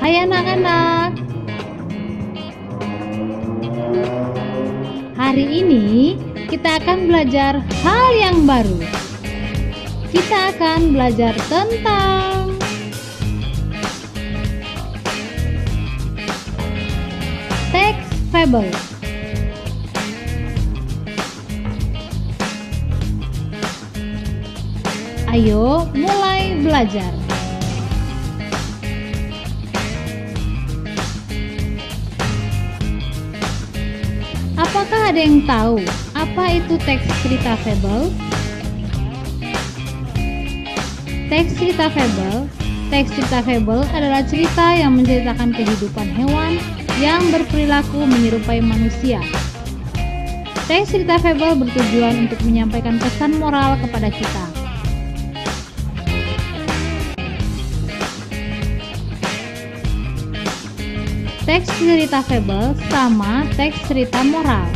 Hai anak-anak. Hari ini kita akan belajar hal yang baru. Kita akan belajar tentang teks fable. Ayo mulai belajar. Apakah ada yang tahu apa itu teks cerita fable? Teks cerita fable adalah cerita yang menceritakan kehidupan hewan yang berperilaku menyerupai manusia. Teks cerita fable bertujuan untuk menyampaikan pesan moral kepada kita. Teks cerita fable sama teks cerita moral.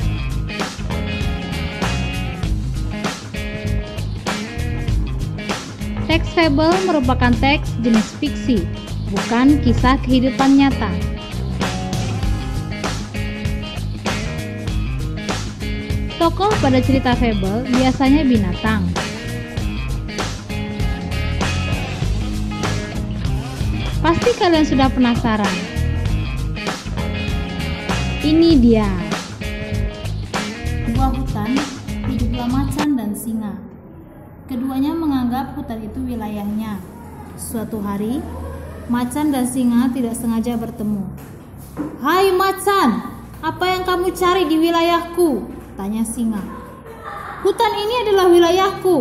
Teks fable merupakan teks jenis fiksi, bukan kisah kehidupan nyata. Tokoh pada cerita fable biasanya binatang. Pasti kalian sudah penasaran. Ini dia. Sebuah hutan, hiduplah macan dan singa. Keduanya menganggap hutan itu wilayahnya. Suatu hari, macan dan singa tidak sengaja bertemu. "Hai macan, apa yang kamu cari di wilayahku?" tanya singa. "Hutan ini adalah wilayahku.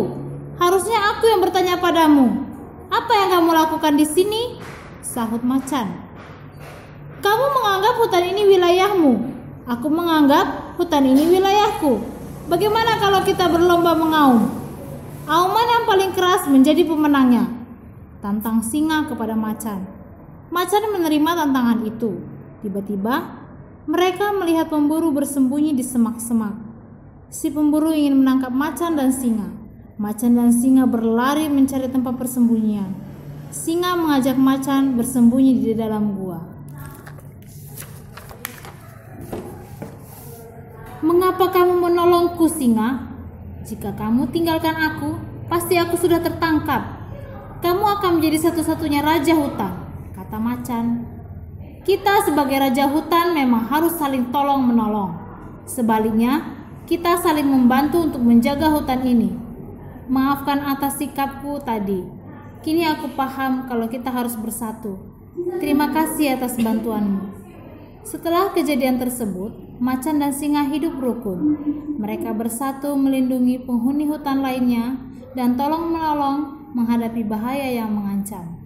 Harusnya aku yang bertanya padamu. Apa yang kamu lakukan di sini?" sahut macan. "Kamu menganggap hutan ini wilayahmu. Aku menganggap hutan ini wilayahku. Bagaimana kalau kita berlomba mengaum? Auman yang paling keras menjadi pemenangnya," tantang singa kepada macan. Macan menerima tantangan itu. Tiba-tiba, mereka melihat pemburu bersembunyi di semak-semak. Si pemburu ingin menangkap macan dan singa. Macan dan singa berlari mencari tempat persembunyian. Singa mengajak macan bersembunyi di dalam gua. "Mengapa kamu menolongku, singa? Jika kamu tinggalkan aku, pasti aku sudah tertangkap. Kamu akan menjadi satu-satunya raja hutan," kata macan. "Kita sebagai raja hutan memang harus saling tolong-menolong. Sebaliknya, kita saling membantu untuk menjaga hutan ini. Maafkan atas sikapku tadi. Kini aku paham kalau kita harus bersatu. Terima kasih atas bantuanmu." Setelah kejadian tersebut, macan dan singa hidup rukun. Mereka bersatu melindungi penghuni hutan lainnya dan tolong-menolong menghadapi bahaya yang mengancam.